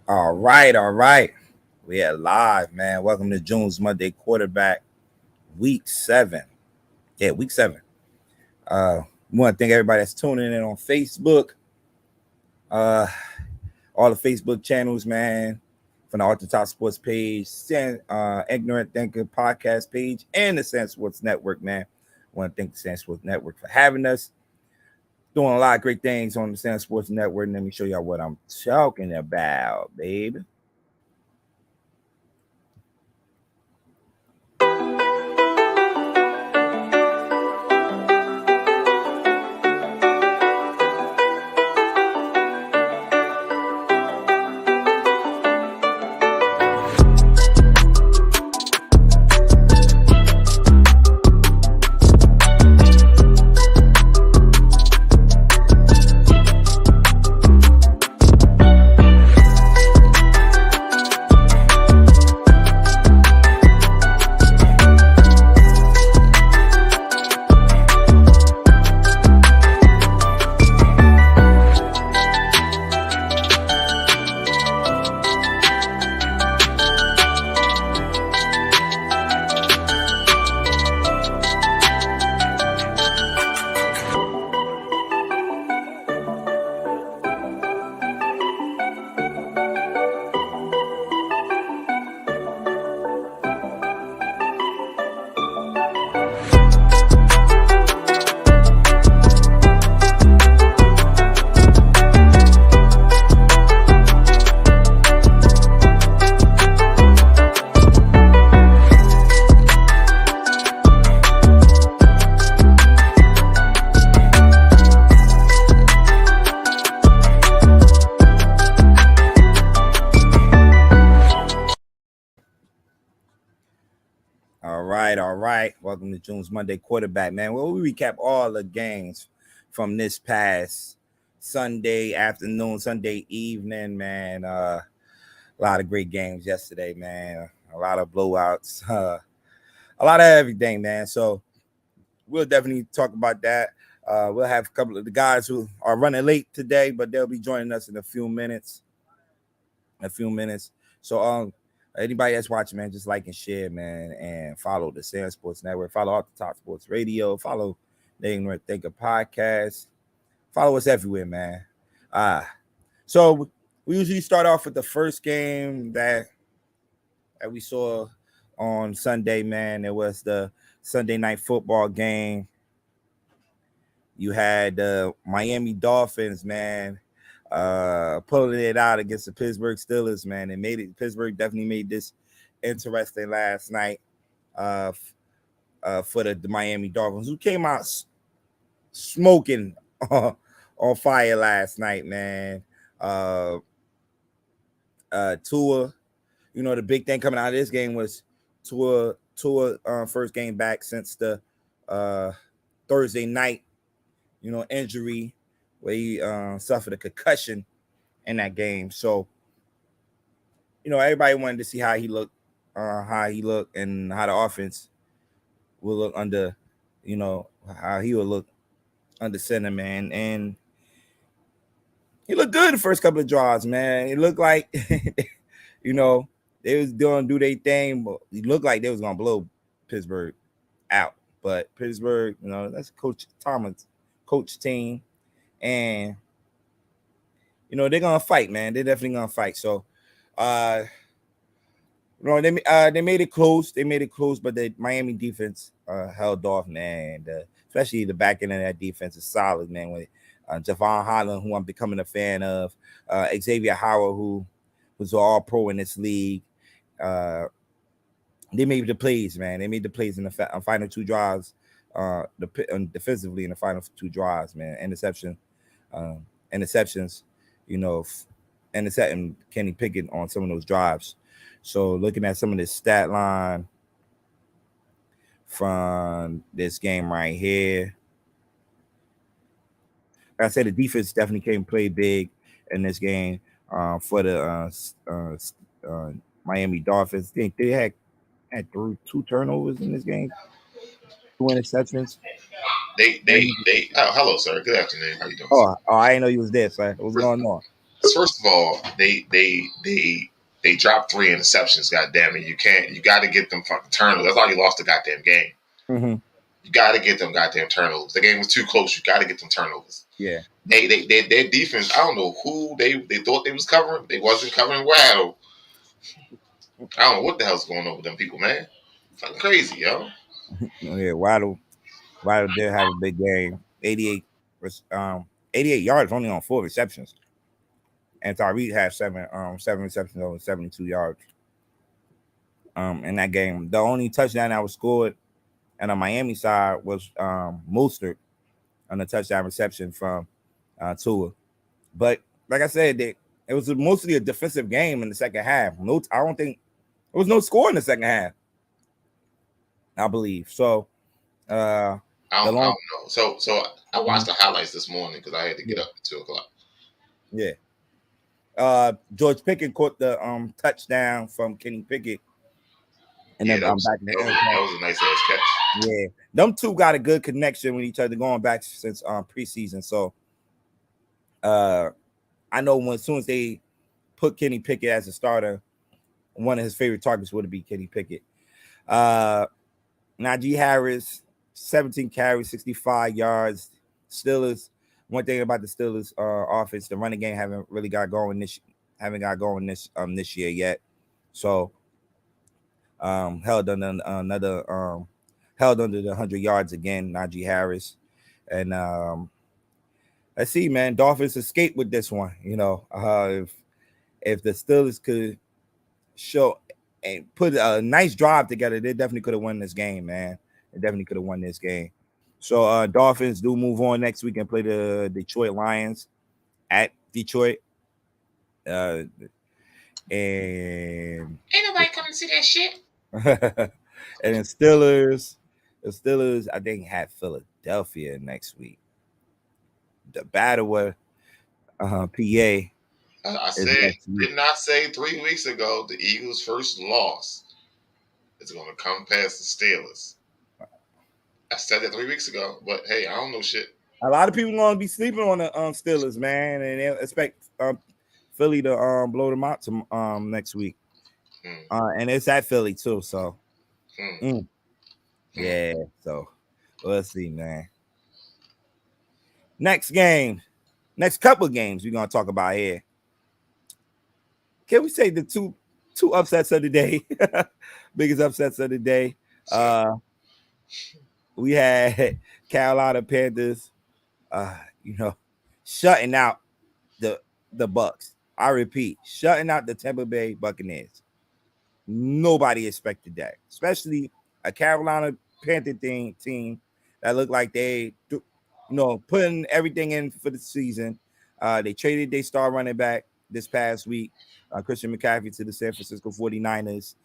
All right. We are live, man. Welcome to June's Monday Quarterback, Week 7. Yeah, Week 7. We want to thank everybody that's tuning in on Facebook, uh, all the Facebook channels, man, from the Off the Top Sports page, Ignorant Thinker podcast page, and the SamzSportz Network, man. I want to thank the SamzSportz Network for having us. Doing a lot of great things on the SamzSportz Network. And let me show y'all what I'm talking about, baby. All right. Welcome to June's Monday Quarterback, man. Well, we recap all the games from this past Sunday afternoon, Sunday evening, man. A lot of great games yesterday, man. A lot of blowouts, a lot of everything, man. So we'll definitely talk about that. We'll have a couple of the guys who are running late today, but they'll be joining us in a few minutes. So anybody that's watching, man, just like and share, man, and follow the SamzSportz Network, follow Off the Top Sports Radio, follow the Ignorant Thinker Podcast, follow us everywhere, man. So we usually start off with the first game that we saw on Sunday, man. It was the Sunday night football game. You had the Miami Dolphins, man, pulling it out against the Pittsburgh Steelers, man. Pittsburgh definitely made this interesting last night for the Miami Dolphins, who came out smoking on fire last night, man. Tua, the big thing coming out of this game was Tua first game back since the Thursday night, injury where he suffered a concussion in that game. So, everybody wanted to see how he looked, and how the offense will look under, how he will look under center, man. And he looked good the first couple of drives, man. It looked like, they was doing do their thing, but it looked like they was gonna blow Pittsburgh out. But Pittsburgh, that's Coach Thomas, coach team, and they're gonna fight, man. They're definitely gonna fight. So, they made it close. They made it close, but the Miami defense held off, man. Especially the back end of that defense is solid, man. With Javon Holland, who I'm becoming a fan of, Xavier Howard, who was all pro in this league. They made the plays, man. They made the plays in the final two drives, defensively in the final two drives, man. Interceptions, intercepting Kenny Pickett on some of those drives. So looking at some of this stat line from this game right here, like I said, the defense definitely came play big in this game for the Miami Dolphins. I think they had two turnovers in this game, two interceptions. They. Oh, hello, sir. Good afternoon. How you doing, sir? Oh, I didn't know you was there, sir. What's going on? First of all, they dropped 3 interceptions. God damn it, you got to get them fucking turnovers. That's how you lost the goddamn game. Mm-hmm. You got to get them goddamn turnovers. The game was too close. You got to get them turnovers. Yeah. Their defense. I don't know who they thought they was covering. They wasn't covering Waddle. I don't know what the hell's going on with them people, man. Fucking crazy, yo. Yeah. Waddle did have a big game. 88 yards only on 4 receptions. And Tyreek had 7 receptions over 72 yards. In that game. The only touchdown that was scored and on Miami side was Mostert on the touchdown reception from Tua. But like I said, it was mostly a defensive game in the second half. I don't think there was no score in the second half. I believe so. I don't know. So I watched the highlights this morning because I had to get up at 2:00. Yeah. George Pickett caught the touchdown from Kenny Pickett. And then that was a nice ass catch. Yeah, them two got a good connection with each other going back since preseason. So, I know as soon as they put Kenny Pickett as a starter, one of his favorite targets would be Kenny Pickett. Najee Harris, 17 carries, 65 yards. Steelers. One thing about the Steelers offense, the running game haven't got going this year yet. So. Held under the 100 yards again, Najee Harris. And let's see, man. Dolphins escaped with this one. You know, if the Steelers could show and put a nice drive together, they definitely could have won this game, man. They definitely could have won this game. So Dolphins do move on next week and play the Detroit Lions at Detroit. And ain't nobody coming to see that shit. And then the Steelers, I think, had Philadelphia next week. The battle with PA. Did not say 3 weeks ago the Eagles' first loss is going to come past the Steelers. I said that 3 weeks ago, but hey, I don't know shit. A lot of people going to be sleeping on the Steelers, man, and they expect Philly to blow them out to next week. And it's at Philly too, so yeah. So let's see, man. Next couple games we're gonna talk about here. Can we say the two upsets of the day? Biggest upsets of the day. We had Carolina Panthers, shutting out the Bucks. I repeat, shutting out the Tampa Bay Buccaneers. Nobody expected that, especially a Carolina Panther team that looked like they, putting everything in for the season. They traded their star running back this past week, Christian McCaffrey, to the San Francisco 49ers.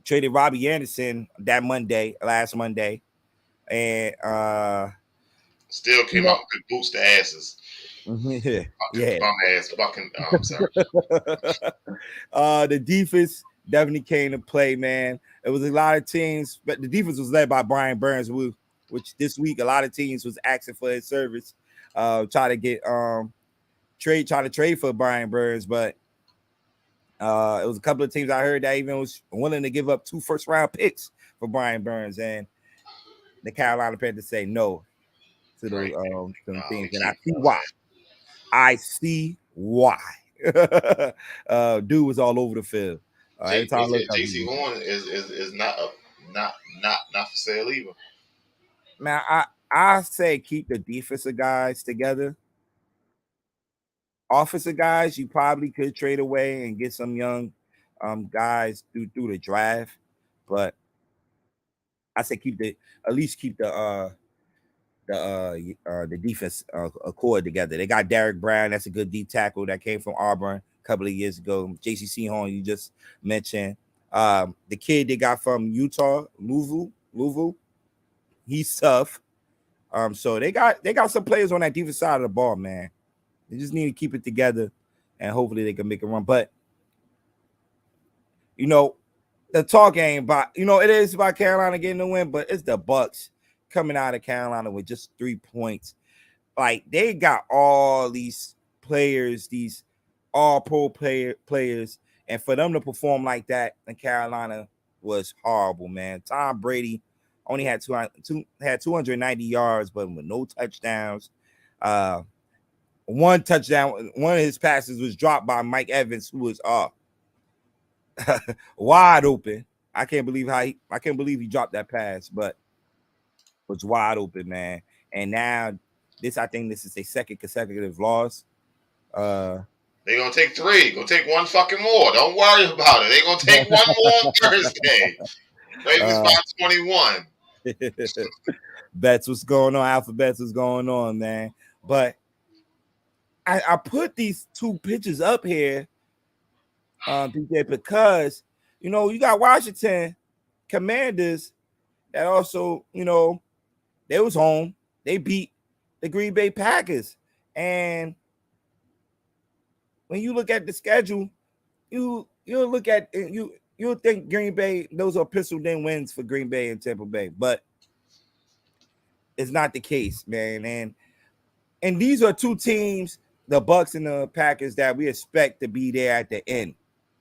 Traded Robbie Anderson last Monday, and still came out with boots to asses. Yeah. Bum ass bucking. I'm sorry. The defense definitely came to play, man. It was a lot of teams, but the defense was led by Brian Burns, which this week a lot of teams was asking for his service, try to get trade for Brian Burns, but it was a couple of teams I heard that even was willing to give up 2 first-round picks for Brian Burns, and the Carolina Panthers say no to those teams, and I see why. Dude was all over the field. JC Horn is not for sale either. Man, I say keep the defensive guys together. Offensive guys, you probably could trade away and get some young guys through the draft, but I say keep the defense accord together. They got Derek Brown, that's a good D tackle that came from Auburn a couple of years ago. JC Horn, you just mentioned. The kid they got from Utah, Louisville, he's tough. So they got some players on that defense side of the ball, man. They just need to keep it together, and hopefully they can make a run. But the talk ain't about it is about Carolina getting the win, but it's the Bucks coming out of Carolina with just 3 points. Like, they got all these players, these all-pro players, and for them to perform like that in Carolina was horrible, man. Tom Brady only had 290 yards, but with no touchdowns. One touchdown, one of his passes was dropped by Mike Evans, who was wide open. I can't believe he dropped that pass, but was wide open, man. And now I think this is a second consecutive loss. They're gonna take 3. Gonna take 1 fucking more. Don't worry about it. They're gonna take 1 more on Thursday. Ravens by 21. Bets what's going on, alphabets what's going on, man. But I put these 2 pictures up here, DJ, because you got Washington Commanders that also, they was home. They beat the Green Bay Packers. And when you look at the schedule, you'll look at you'll think Green Bay, those are penciled in wins for Green Bay and Tampa Bay, but it's not the case, man. And these are 2 teams, the Bucs and the Packers, that we expect to be there at the end.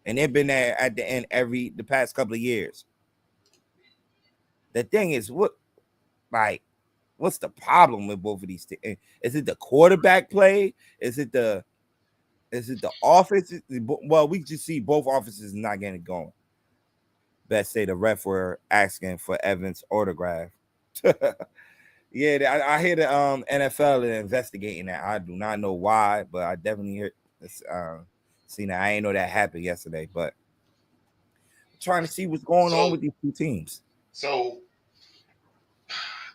And they've been there at the end the past couple of years. The thing is, what's the problem with both of these teams? Is it the quarterback play? Is it the offense? Well, we just see both offenses not getting it going. Best say the ref were asking for Evans' autograph. Yeah, I hear the NFL is investigating that. I do not know why, but I definitely heard seen that. I ain't know that happened yesterday, but I'm trying to see what's going on with these 2 teams. So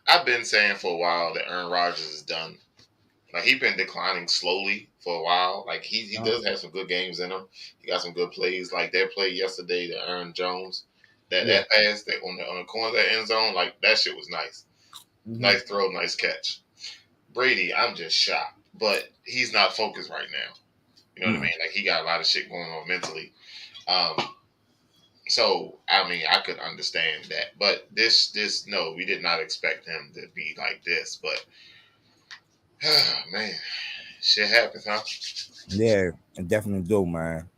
I've been saying for a while that Aaron Rodgers is done. Like, he's been declining slowly for a while. Like, he does have some good games in him. He got some good plays. Like that play yesterday to Aaron Jones, that pass that on the corner of that end zone, like that shit was nice. Mm-hmm. Nice throw, nice catch. Brady, I'm just shocked, but he's not focused right now. You know what I mean? Like, he got a lot of shit going on mentally. So, I mean, I could understand that. But no, we did not expect him to be like this. But, man, shit happens, huh? Yeah, it definitely do, man.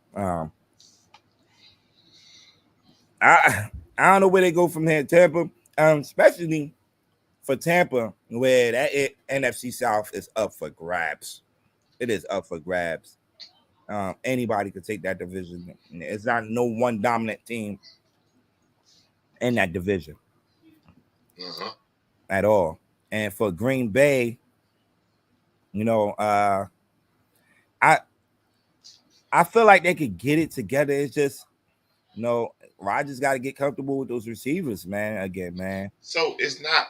I don't know where they go from here, Tampa. Especially for Tampa, where that NFC South is up for grabs. It is up for grabs. Anybody could take that division. It's not no one dominant team in that division at all. And for Green Bay, I feel like they could get it together. It's just, Rodgers got to get comfortable with those receivers, man. Again, man. So it's not.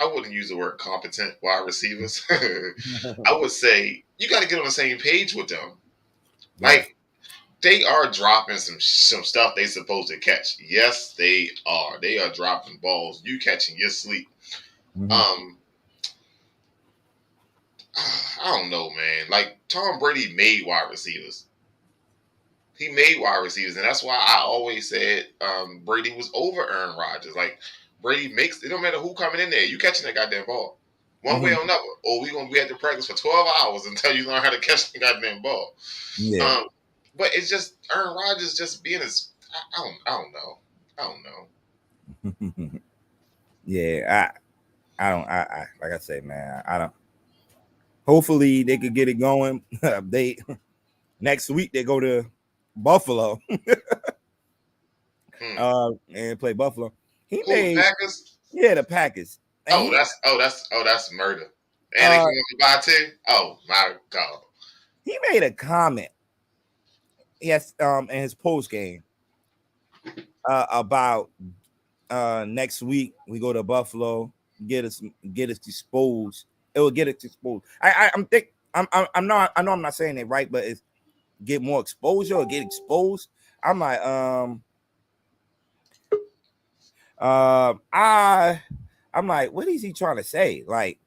I wouldn't use the word competent wide receivers. I would say you got to get on the same page with them. Yeah. Like, they are dropping some stuff they supposed to catch. Yes, they are. They are dropping balls. You catching your sleep. Mm-hmm. I don't know, man. Like, Tom Brady made wide receivers. He made wide receivers, and that's why I always said Brady was over Aaron Rodgers. Like, Brady makes it don't matter who coming in there. You catching that goddamn ball. One way or another. Or we gonna be at the practice for 12 hours until you learn how to catch the goddamn ball. Yeah. But it's just Aaron Rodgers just being as I don't know. Yeah, I like I say, man, I don't. Hopefully they could get it going. Next week they go to Buffalo and play Buffalo. The Packers? Yeah, the Packers. And that's murder. And they can buy too. Oh my God. He made a comment. Yes, in his post game about next week we go to Buffalo, get us disposed. It will get us exposed. I know I'm not saying it right, but it's get more exposure or get exposed. I'm like, I'm like, what is he trying to say? Like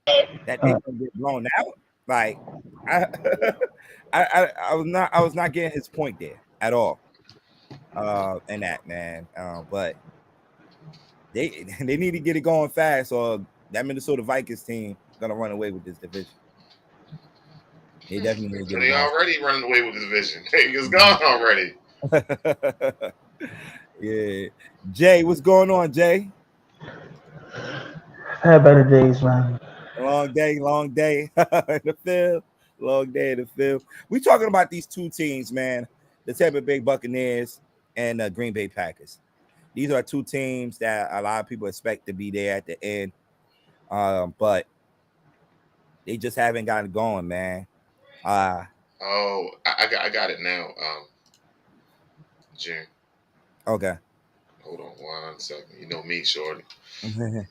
that they gonna get blown out? Like I was not getting his point there at all. And that, man. But they need to get it going fast, or that Minnesota Vikings team gonna run away with this division. They definitely need to get They a bounce. already running away with the division. It's gone already. Yeah. Jay, what's going on, Jay? Had better days, man. Long day in the field. Long day in the field. We talking about these two teams, man. The Tampa Bay Buccaneers and the Green Bay Packers. These are two teams that a lot of people expect to be there at the end, but they just haven't gotten going, man. I got it now. June. Okay. Hold on 1 second. You know me, shorty. Find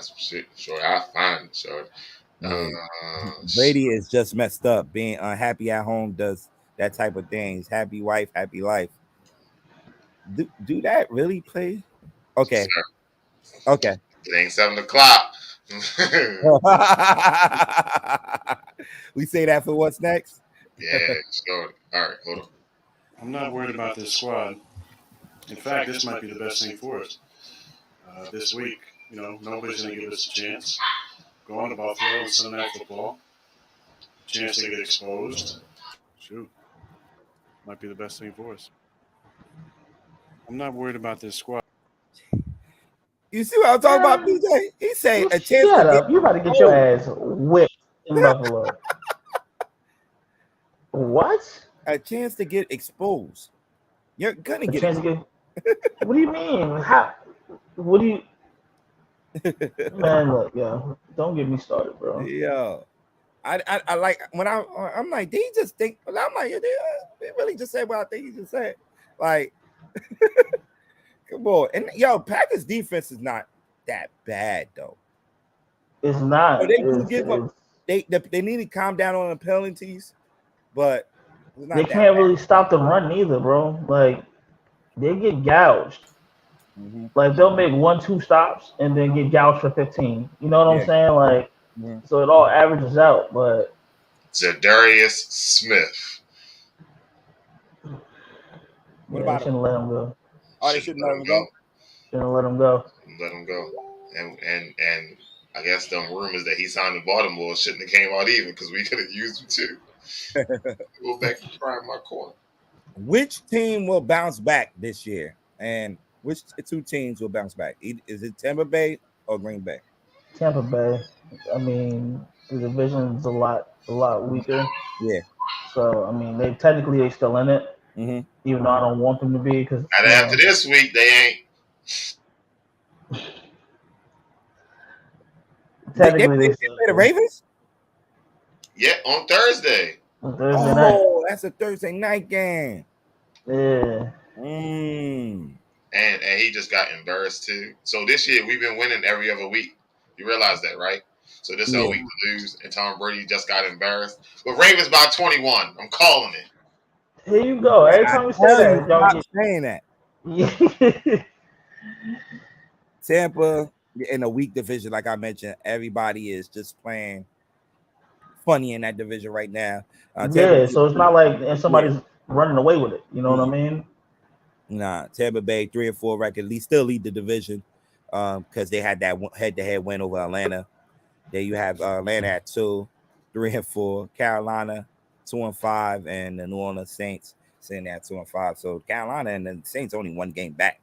some shit, shorty. I find it, shorty. Yeah. Brady is just messed up. Being unhappy at home does that type of things. Happy wife, happy life. Do that really play? Okay. Sure. Okay. It ain't 7:00. We say that for what's next? Yeah, sure. All right, hold on. I'm not worried about this squad. In fact, this might be the best thing for us. This week, nobody's going to give us a chance. Going to Buffalo and Sunday Night Football. Chance to get exposed. Shoot. Might be the best thing for us. I'm not worried about this squad. You see what I'm talking about, BJ? He said a chance Shut to up. You about to get your ass whipped in Buffalo. What? A chance to get exposed. You're gonna get exposed. What do you mean? How? What do you? Man, look, yo, don't get me started, bro. Yo, I like when I'm like, did he just think? I'm like, they really just said what I think he just said. Like, come on, and yo, Packers defense is not that bad though. It's not. So they do give up. They need to calm down on the penalties, but they can't really stop the run either, bro. Like they get gouged. Mm-hmm. Like they'll make 1-2 stops and then get gouged for 15. You know what I'm saying? Like, so it all averages out. But Zadarius Smith. What about shouldn't let him go? Oh, they shouldn't let him go. Shouldn't let him go. Let him go. And I guess the rumors that he signed in Baltimore shouldn't have came out even because we could have used him too. Go back and try my corner. Which team will bounce back this year? And which two teams will bounce back? Is it Tampa Bay or Green Bay? Tampa Bay. I mean, the division's a lot weaker. Yeah. So I mean, they still in it, even though I don't want them to be because. And after this week, they ain't. Technically, they play the Ravens. Yeah, on Thursday. Oh, that's a Thursday night game. Yeah. And he just got embarrassed too. So this year we've been winning every other week. You realize that, right? So this is our week to lose, and Tom Brady just got embarrassed. But Ravens by 21. I'm calling it. Here you go. Every time we say that, y'all keep saying that. Tampa in a weak division, like I mentioned, everybody is just playing funny in that division right now. So it's not like somebody's running away with it. You know what I mean? Nah, Tampa Bay 3-4 record, still lead the division because they had that head-to-head win over Atlanta. There you have Atlanta at 2, 3-4, Carolina 2-5, and the New Orleans Saints sitting at 2-5. So Carolina and the Saints only one game back.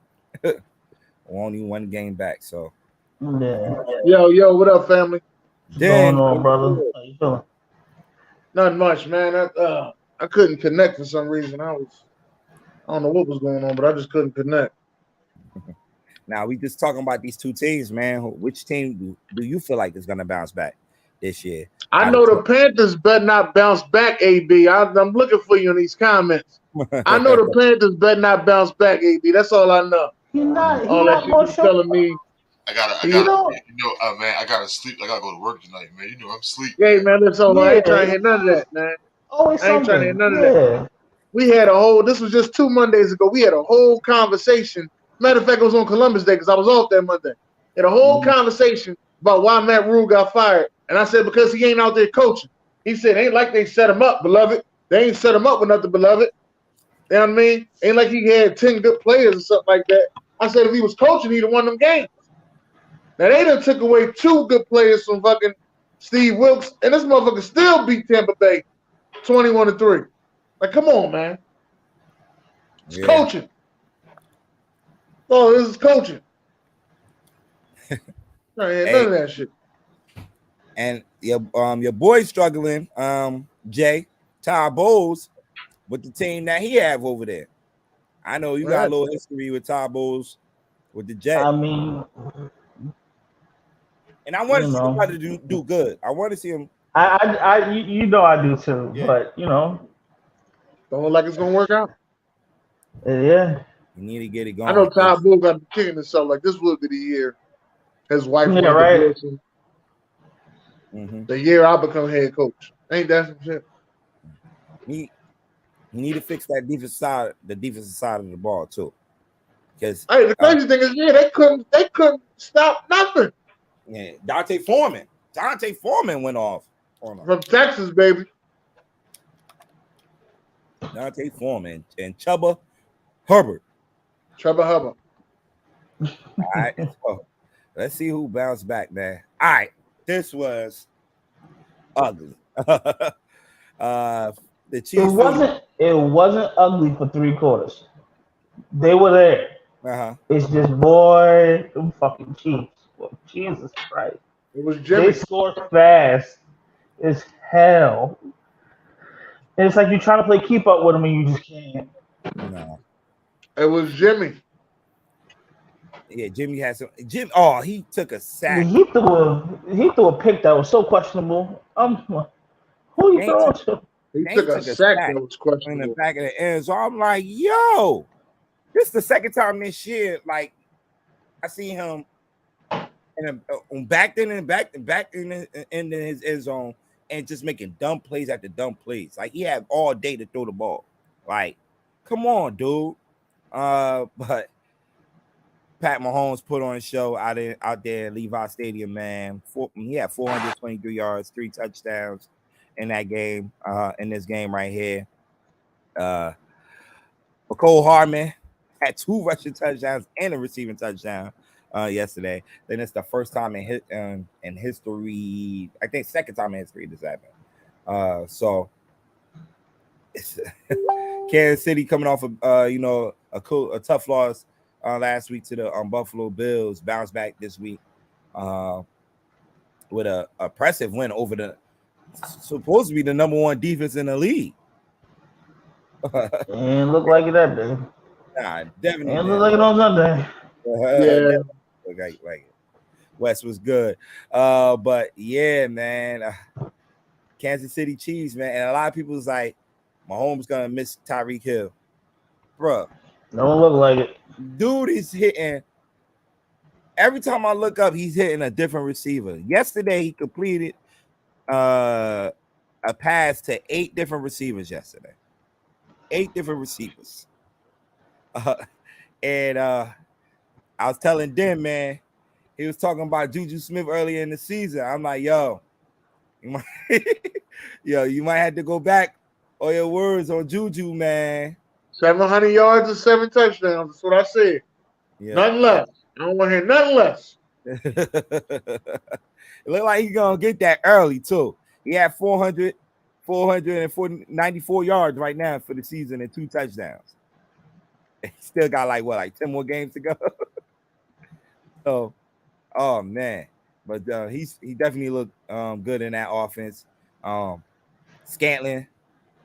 Only one game back. So Yo, what up, family? What's going on, brother? How you feeling? Not much, man. I couldn't connect for some reason. I don't know what was going on, but I just couldn't connect. Now we just talking about these two teams, man. Which team do you feel like is going to bounce back this year? I know the Panthers better not bounce back, AB. I'm looking for you in these comments. I know the Panthers better not bounce back, AB. That's all I know. All that shit you telling me. I gotta sleep. I gotta go to work tonight, man. You know I'm sleeping. Yeah, man, that's all. I ain't trying to hear none of that, man. I ain't trying to hear none of that. We had this was just 2 Mondays ago. We had a whole conversation. Matter of fact, it was on Columbus Day because I was off that Monday. Had a whole conversation about why Matt Rule got fired. And I said, because he ain't out there coaching. He said, ain't like they set him up, beloved. They ain't set him up with nothing, beloved. You know what I mean? Ain't like he had 10 good players or something like that. I said, if he was coaching, he'd have won them games. Now, they done took away 2 good players from fucking Steve Wilkes, and this motherfucker still beat Tampa Bay 21-3. Like, come on, man. It's coaching. Oh, this is coaching. None of that shit. And your boy's struggling, Jay, Ty Bowles, with the team that he have over there. I know you got a little history with Ty Bowles with the Jets. I mean, and I want to see him try to do good. I want to see him. I do too. Yeah. But don't look like it's gonna work out. Yeah. You need to get it going. I know Ty Bowles got to kicking himself like this will be the year his wife went right. The year I become head coach. Ain't that some shit? He need to fix that defensive side of the ball too. Because the crazy thing is, they couldn't stop nothing. Yeah, Dante Foreman went off from Texas, baby. Dante Foreman and Chuba Hubbard. All right, so let's see who bounced back, man. All right, this was ugly. The Chiefs. It wasn't ugly for 3 quarters. They were there. It's just them fucking Chiefs. Well, Jesus Christ. It was Jimmy. They scored fast as hell. And it's like you're trying to play keep up with them and you just can't. No. It was Jimmy. Yeah, Jimmy had some. He took a sack. He threw a pick that was so questionable. Who you throwing to? He took a sack that was questionable in the back of the end. So I'm like, yo, this is the second time this year. Like, I see him back in his end zone and just making dumb plays after dumb plays. Like, he had all day to throw the ball. Like, come on, dude. But Pat Mahomes put on a show out there at Levi Stadium, man. He had 423 yards, 3 touchdowns in that game, in this game right here. McCole Hardman had 2 rushing touchdowns and a receiving touchdown yesterday. Then it's the first time in history, I think second time in history this happened. So it's Kansas City coming off of a tough loss last week to the Buffalo Bills, bounced back this week with a impressive win over the supposed to be the number 1 defense in the league. And look like it that day. Nah, definitely. And look like it on Sunday. Yeah. Like it. West was good. But yeah, man. Kansas City Chiefs, man. And a lot of people was like, Mahomes gonna miss Tyreek Hill. Bruh. Don't look like it. Dude is hitting. Every time I look up, he's hitting a different receiver. Yesterday, he completed a pass to 8 different receivers yesterday. 8 different receivers. And I was telling them, man, he was talking about Juju Smith earlier in the season. I'm like, you might have to go back on your words on Juju, man. 700 yards and 7 touchdowns. That's what I said. Yeah. Nothing less. I don't want to hear nothing less. It looked like he's going to get that early, too. He had 494 yards right now for the season and 2 touchdowns. He still got like 10 more games to go. So, oh, man. But he definitely looked good in that offense. Scantling,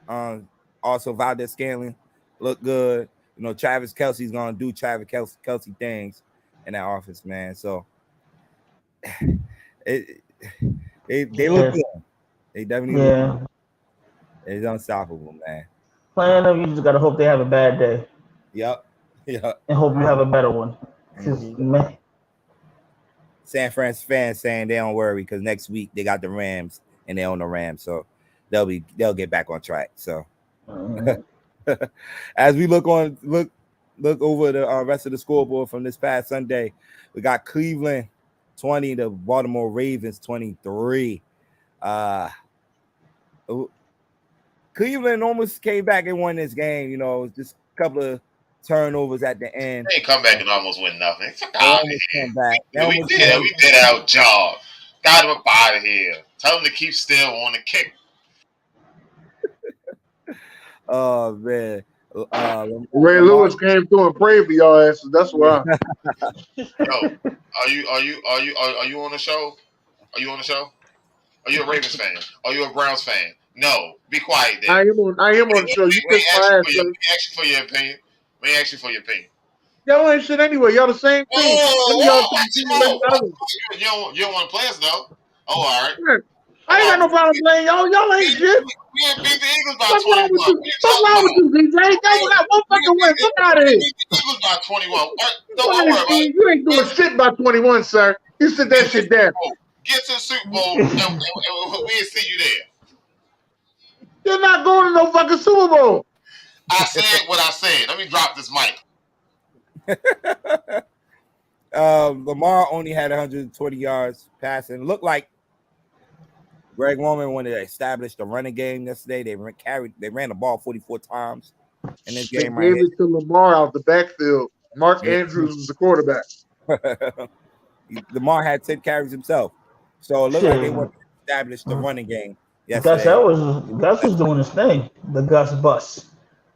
also Valdez Scantling looked good. Travis Kelce's going to do Travis Kelce things in that offense, man. So, they look good. They definitely look good. It's unstoppable, man. Playing them, you just got to hope they have a bad day. Yep. And hope you have a better one. Man. San Francisco fans saying they don't worry because next week they got the Rams and they own the Rams, so they'll get back on track. So as we look over the rest of the scoreboard from this past Sunday, we got Cleveland 20, the Baltimore Ravens 23. Cleveland almost came back and won this game. Just a couple of turnovers at the end. They ain't come back and almost win nothing. Come back. We did our job. Got them up out of here. Tell them to keep still on the kick. Oh man. Ray Lewis came through and prayed for y'all asses. That's why. Yo, are you on the show? Are you on the show? Are you a Ravens fan? Are you a Browns fan? No. Be quiet then. I am on the show. You kiss my ass, we ain't ask you for your opinion. We ain't ask you for your opinion. Y'all ain't shit anyway. Y'all the same thing. Whoa, you don't want to play us though. Oh, all right. Yeah. I ain't got no problem playing y'all. Y'all ain't shit. We ain't beat the Eagles by What's 21. wrong with you? What's wrong with you, DJ? Y'all got one fucking win. Fuck out of here. We beat the Eagles by 21. Don't worry about it. You ain't doing shit by 21, sir. You sit that shit down. Get to the Super Bowl and we'll see you there. You're not going to no fucking Super Bowl. I said what I said. Let me drop this mic. Lamar only had 120 yards passing. Looked like Greg Roman wanted to establish the running game yesterday. They ran the ball 44 times in this game. They gave it to Lamar out the backfield. Mark Andrews was the quarterback. Lamar had 10 carries himself. So it looked like they wanted to establish the running game yesterday. Gus was doing his thing. The Gus bus.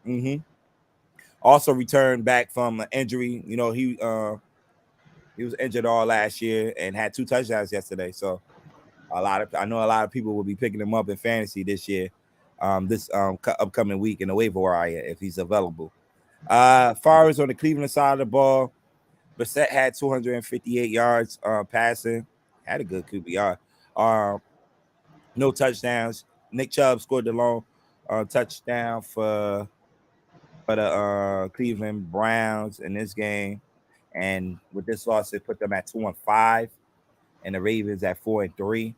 Mm-hmm. Also returned back from an injury. You know, he was injured all last year and had 2 touchdowns yesterday. So I know a lot of people will be picking him up in fantasy this year, this upcoming week in the waiver wire if he's available. Far as on the Cleveland side of the ball, Brissett had 258 yards passing, had a good QBR. No touchdowns. Nick Chubb scored the lone touchdown for the Cleveland Browns in this game, and with this loss, it put them at 2-5, and the Ravens at 4-3.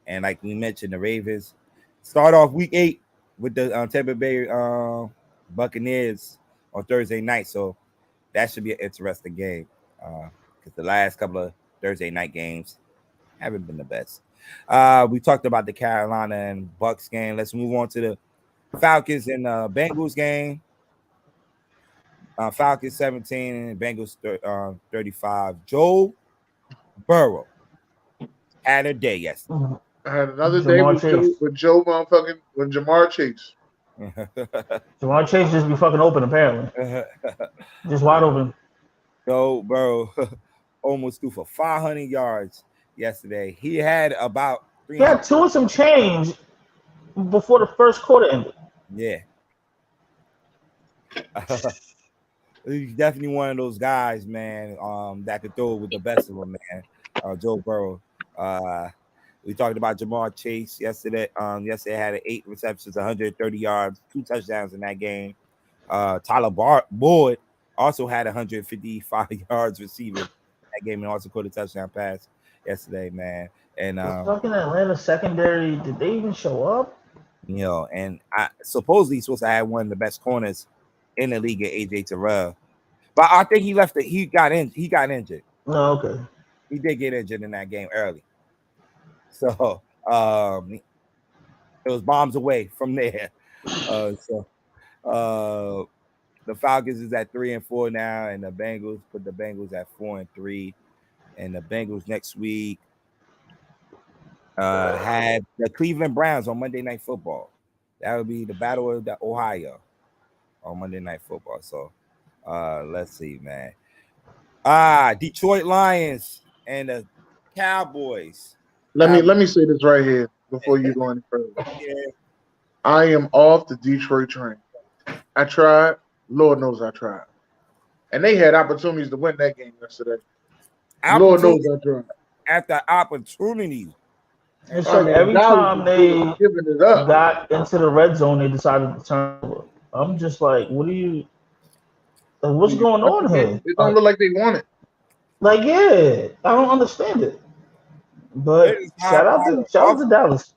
And like we mentioned, the Ravens start off week 8 with the Tampa Bay Buccaneers on Thursday night, so that should be an interesting game because the last couple of Thursday night games haven't been the best. We talked about the Carolina and Bucks game. Let's move on to the Falcons and Bengals game. Falcons 17 and Bengals 35. Joe Burrow had a day yesterday. I had another day with Jamar Chase. Jamar Chase just be fucking open apparently. Just wide open. Joe Burrow almost threw for 500 yards yesterday. He had about 300. He had 2 and some change before the first quarter ended. Yeah. He's definitely one of those guys, man, that could throw with the best of them, man. Joe Burrow. We talked about Jamar Chase yesterday. Yesterday had 8 receptions, 130 yards, 2 touchdowns in that game. Tyler Boyd also had 155 yards receiving that game and also caught a touchdown pass yesterday, man. And fucking Atlanta secondary, did they even show up? You know, and supposedly he's supposed to have one of the best corners in the league at AJ Terrell. But I think he left it. He got injured. Oh, okay. He did get injured in that game early. So it was bombs away from there. The Falcons is at 3-4 now, and the Bengals put the Bengals at 4-3. And the Bengals next week had the Cleveland Browns on Monday Night Football. That would be the Battle of Ohio on Monday Night Football. So let's see, man. Detroit Lions and the Cowboys. Let me say this right here before you go any further. Yeah. I am off the Detroit train. I tried. Lord knows I tried. And they had opportunities to win that game yesterday. Lord knows I tried. After opportunities. It's like every time they got into the red zone, they decided to turn over. I'm just like, what's going on here? It don't look like they want it. Like, yeah, I don't understand it. But shout out to Dallas.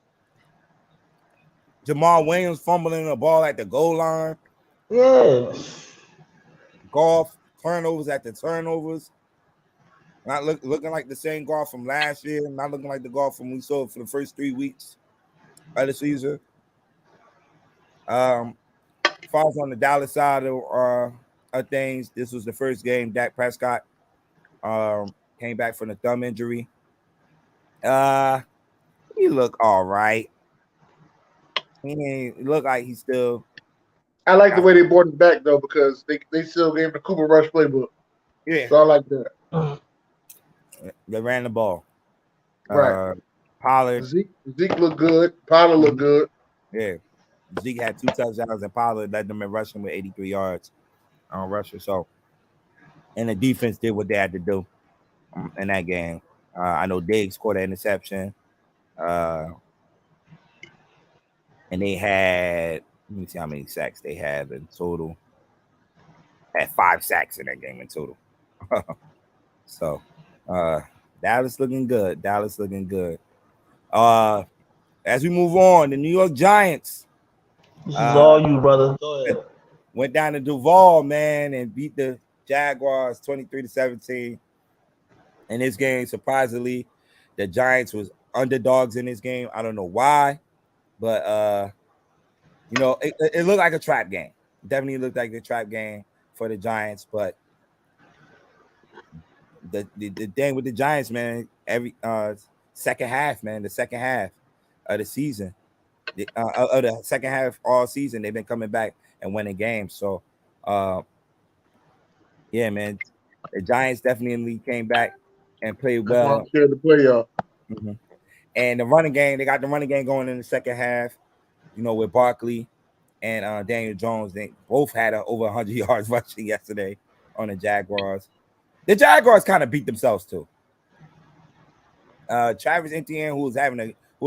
Jamal Williams fumbling the ball at the goal line. Yeah. Golf turnovers at the turnovers. Not looking like the same golf from last year. Not looking like the golf from we saw for the first 3 weeks of the season. Falls on the Dallas side of things. This was the first game Dak Prescott came back from the thumb injury. He looked all right. He looked like he's still. I like the way they brought it back though because they still gave the Cooper Rush playbook. Yeah, so I like that. They ran the ball. Right. Pollard. Zeke looked good. Pollard looked good. Yeah. Zeke had 2 touchdowns and Pollard led them in rushing with 83 yards on rusher. So, and the defense did what they had to do in that game. I know Diggs scored an interception. And they had, let me see how many sacks they had in total. Had 5 sacks in that game in total. So, Dallas looking good. Dallas looking good. As we move on, the New York Giants. This is all you, brother. Go ahead. Went down to Duval, man, and beat the Jaguars 23-17. In this game, surprisingly, the Giants was underdogs in this game. I don't know why, but it looked like a trap game. Definitely looked like a trap game for the Giants, but the thing with the Giants, man, every second half, man, the second half of the season, of the second half all season, they've been coming back and winning games. So, yeah, man, the Giants definitely came back and played well. I'm scared to play, y'all. Mm-hmm. And the running game, they got the running game going in the second half. With Barkley and Daniel Jones, they both had over 100 yards rushing yesterday on the Jaguars. The Jaguars kind of beat themselves too. Travis Etienne, who was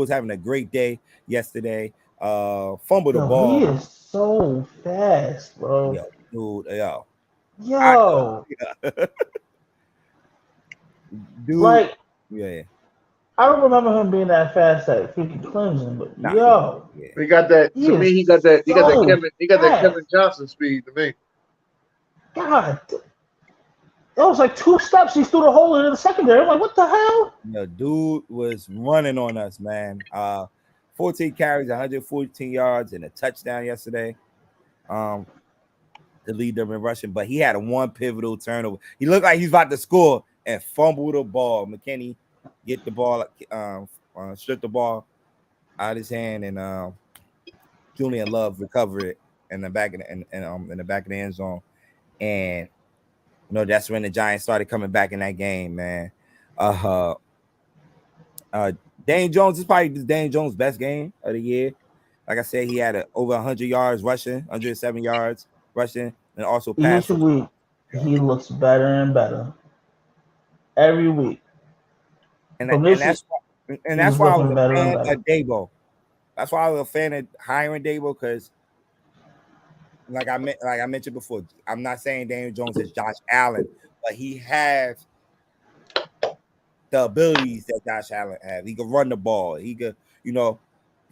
having a great day yesterday, fumbled the ball. He is so fast, bro. Dude. Dude, like, yeah. I don't remember him being that fast at freaking Clemson, but he got that. To me, he got that. He got that Kevin Johnson speed to me. God, that was like 2 steps. He threw the hole into the secondary. I'm like, what the hell? The dude was running on us, man. 14 carries, 114 yards, and a touchdown yesterday. To lead them in rushing, but he had one pivotal turnover. He looked like he's about to score and fumbled the ball. McKinney get the ball, strip the ball out of his hand, and Julian Love recovered it in the back of the end zone. And that's when the Giants started coming back in that game, man. Daniel Jones is probably Daniel Jones' best game of the year. Like I said, he had over 100 yards rushing, 107 yards rushing, and also passing. Each week, he looks better and better. Every week. And that's why I was a fan of Dabo. That's why I was a fan of hiring Dabo, because like I mentioned before, I'm not saying Daniel Jones is Josh Allen, but he has the abilities that Josh Allen has. He can run the ball. He could, he don't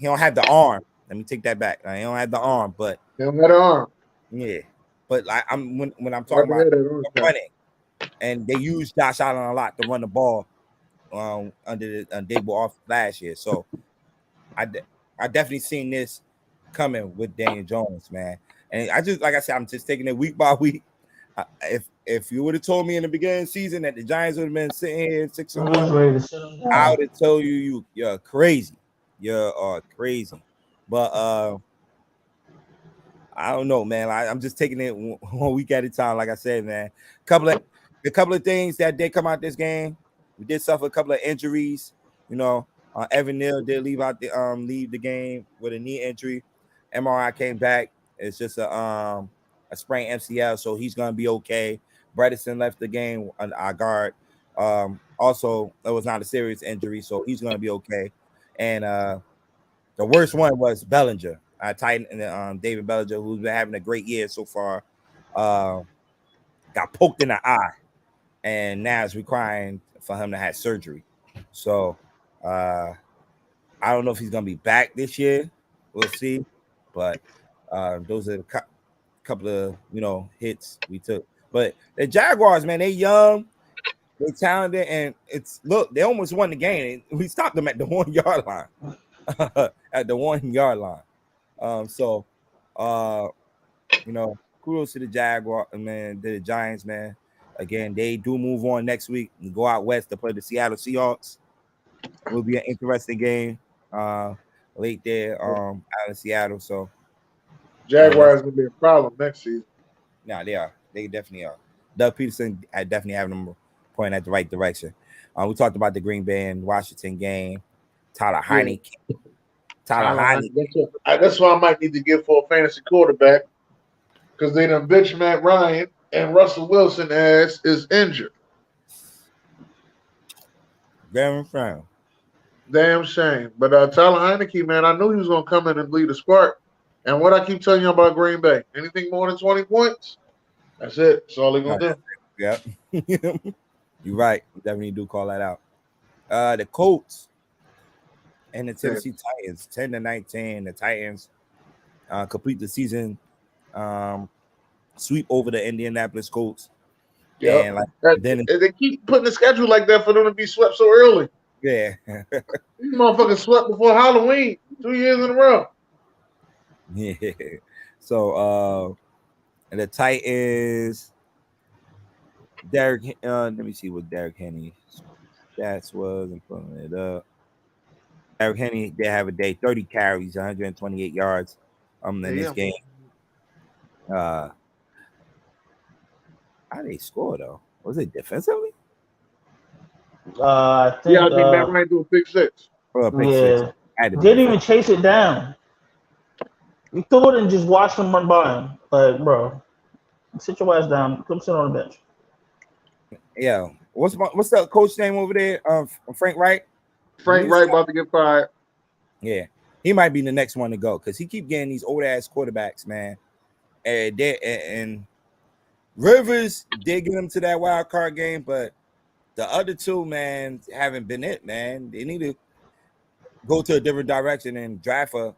have the arm. Let me take that back. He don't have the arm, but he don't have the arm. Yeah, but when I'm talking about running, and they use Josh Allen a lot to run the ball under Dabo off last year. So I definitely seen this coming with Daniel Jones, man. And like I said, I'm just taking it week by week. If you would have told me in the beginning of the season that the Giants would have been sitting here 6-1, I would have told you're crazy. You're crazy. But I don't know, man. I'm just taking it 1 week at a time. Like I said, man, a couple of things that did come out this game. We did suffer a couple of injuries. Evan Neal did leave the game with a knee injury. MRI came back. It's just a sprained MCL, so he's gonna be okay. Bredesen left the game on our guard. Also, it was not a serious injury, so he's gonna be okay. And the worst one was Bellinger. Titan David Bellinger, who's been having a great year so far, got poked in the eye, and now it's requiring for him to have surgery. So I don't know if he's gonna be back this year. We'll see. But those are a couple of hits we took. But the Jaguars, man, they young, they talented, and they almost won the game. We stopped them at the 1 yard line. At the 1 yard line. So kudos to the Jaguars, man, to the Giants, man. Again, they do move on next week and go out west to play the Seattle Seahawks. It will be an interesting game late there out in Seattle. So Jaguars gonna be a problem next season. No, they are. They definitely are. Doug Peterson, I definitely have them pointing at the right direction. We talked about the Green Bay and Washington game. Tyler Heineke. That's why I might need to get for a fantasy quarterback because they done bitch Matt Ryan and Russell Wilson ass is injured. Damn shame. Damn shame. But Tyler Heineke, man, I knew he was gonna come in and lead the spark. And what I keep telling you about Green Bay, anything more than 20 points, that's it. That's all they're gonna do. Yep. You're right. You definitely do call that out. The Colts and the Tennessee Titans, 10-19. The Titans complete the season sweep over the Indianapolis Colts. Yeah, then they keep putting the schedule like that for them to be swept so early. Yeah, these motherfuckers swept before Halloween 2 years in a row. Yeah. So and the Titans, Derek. Let me see what Derek Henry's stats was. I'm pulling it up. Derek Henry did have a day, 30 carries, 128 yards. In this game. How did they score though? Was it defensively? I think Matt Ryan threw a pick six. Six. Didn't even chase it down. You threw it and just watched him run by him. Like, bro, sit your ass down. Come sit on the bench. Yeah. What's the coach name over there? Frank Wright. Frank Wright about to get fired. Yeah, he might be the next one to go because he keep getting these old ass quarterbacks, man. And Rivers did get him to that wild card game, but the other two, man, haven't been it, man. They need to go to a different direction and draft a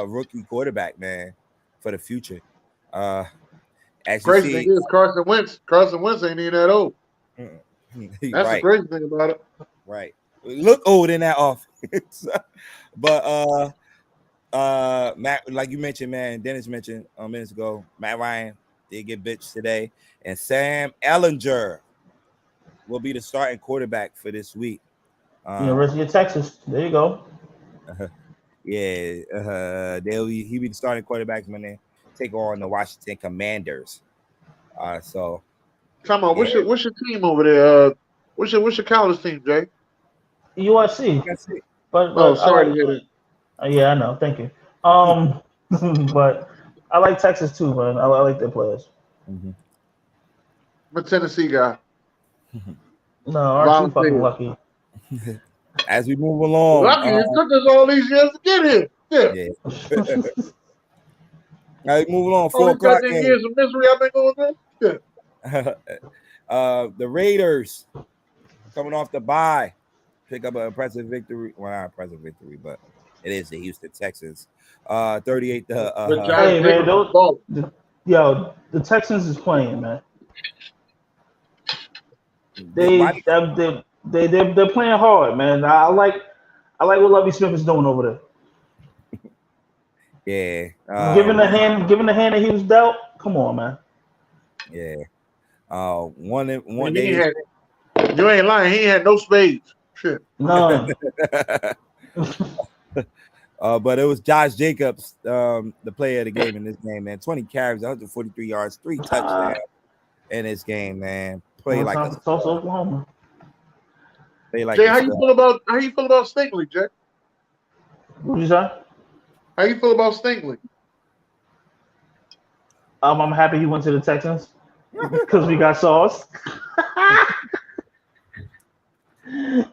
rookie quarterback, man, for the future. Crazy thing is Carson Wentz ain't even that old. That's the crazy thing about it. Right. Look old in that offense. But Matt, like you mentioned, man, Dennis mentioned minutes ago, Matt Ryan did get bitched today, and Sam Ehlinger will be the starting quarterback for this week. University of Texas. There you go. He'll be the starting quarterback when they take on the Washington Commanders. So come on, what's your team over there? What's your college team, Jay? USC. But sorry to hear that. Yeah, I know. Thank you. But I like Texas too, man. I like their players. Mm-hmm. I'm a Tennessee guy. No, aren't you fucking lucky? As we move along, lucky it took us all these years to get here. Yeah. As we move along, 4 o'clock. All these years of misery I've been going through. Yeah. The Raiders coming off the bye pick up an impressive victory. Well, not impressive victory, but it is the Houston Texans. 38 to hey man, the Texans is playing, man. They're playing hard, man. I like what Lovie Smith is doing over there. Yeah. Given the hand that he was dealt, come on, man. Yeah. One day. You ain't lying. He ain't had no spades. Shit. None. But it was Josh Jacobs, the player of the game in this game, man. 20 carries, 143 yards, 3 touchdowns in this game, man. Play like a Oklahoma. Jay, how you feel about Stingley, Jay? What you say? How you feel about Stingley? I'm happy he went to the Texans because we got Sauce.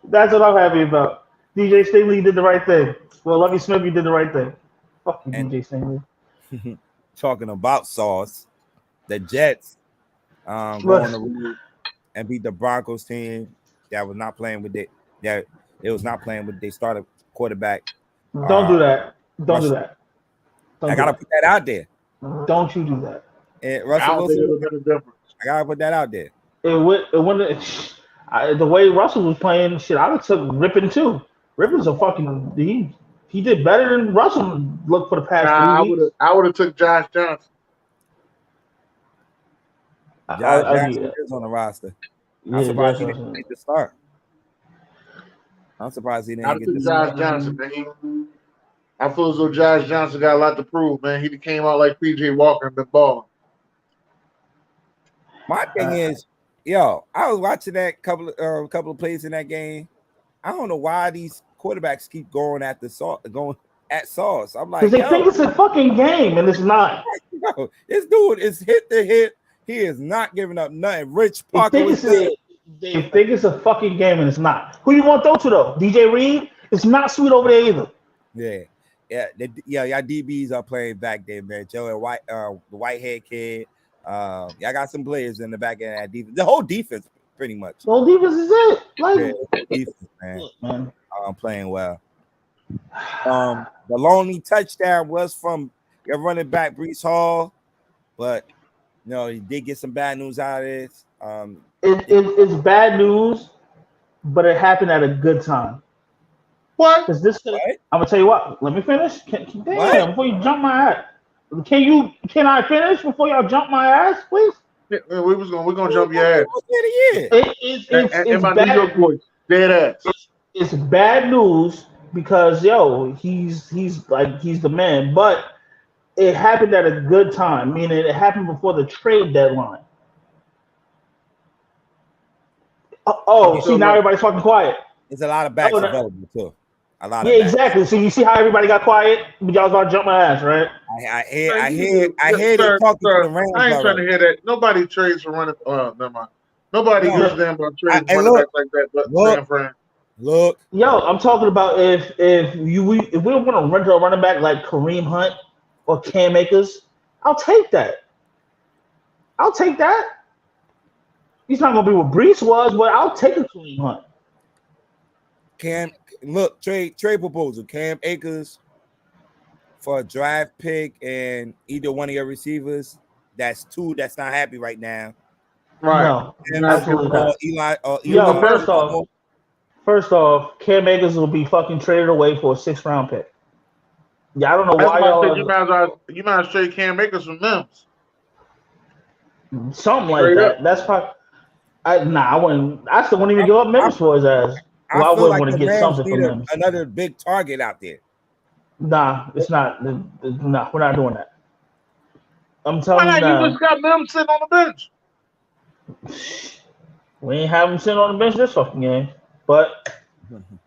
That's what I'm happy about. DJ Stingley did the right thing. Well, Lovie Smith, you did the right thing. Fuck you, DJ Stingley. Talking about Sauce, the Jets going on the road and beat the Broncos team that was not playing with their starter quarterback. Don't do that. Don't do that. I gotta put that out there. Don't you do that. And Russell Wilson, I gotta put that out there. The way Russell was playing, shit, I would took Rippin too. Rippin's a fucking he did better than Russell looked for the past 3 weeks. I would have took Josh Johnson. Josh Johnson is on the roster. I'm surprised he didn't get the start. I'm surprised he didn't get the start. Josh Johnson, man. I feel as though Josh Johnson got a lot to prove, man. He came out like PJ Walker and been balling. My thing is, yo, I was watching that couple of plays in that game. I don't know why these quarterbacks keep going at Sauce. I'm like, because they think it's a fucking game and it's not. Yo, this dude is hit to hit. He is not giving up nothing. Rich Parker was there. They think it's a fucking game and it's not. Who you want to throw to though? DJ Reed? It's not sweet over there either. Yeah, y'all DBs are playing back there, man. Joe and White, the Whitehead kid. Y'all got some players in the back end of that defense. The whole defense, pretty much. The whole defense is it. Like defense, man. Playing well. The lonely touchdown was from your running back Breece Hall, but he did get some bad news out of this. It's bad news, but it happened at a good time. What? Because I'm gonna tell you what. Let me finish. Damn, before you jump my ass. Can I finish before y'all jump my ass, please? Yeah, we're gonna jump your ass. It's my bad. New York voice, dead ass. It's bad news because he's the man, but it happened at a good time. Meaning it happened before the trade deadline. See now everybody's fucking quiet. There's a lot of backs available too. Exactly. So you see how everybody got quiet? Y'all gonna jump my ass, right? I hear they talking to the Rams. I ain't trying to hear that. Nobody trades for running. Never mind. Nobody gives a damn about trading running backs like that. But San Fran. Look, yo, I'm talking about if we want to rent a running back like Kareem Hunt or Cam Akers, I'll take that. He's not gonna be what Breece was, but I'll take a Kareem Hunt. Trade proposal. Cam Akers for a draft pick and either one of your receivers. That's two that's not happy right now. Right. No, absolutely not. Eli. First off, Cam Akers will be fucking traded away for a 6th round pick. Yeah, I don't know why y'all. You might as well trade Cam Akers from Mims. Something like that. That's probably. I wouldn't. I still wouldn't even give up Mims for his ass. I wouldn't want to get something from him. Another big target out there. Nah, it's not. Nah, we're not doing that. I'm telling you now. You just got Mims sitting on the bench. We ain't have him sitting on the bench this fucking game. But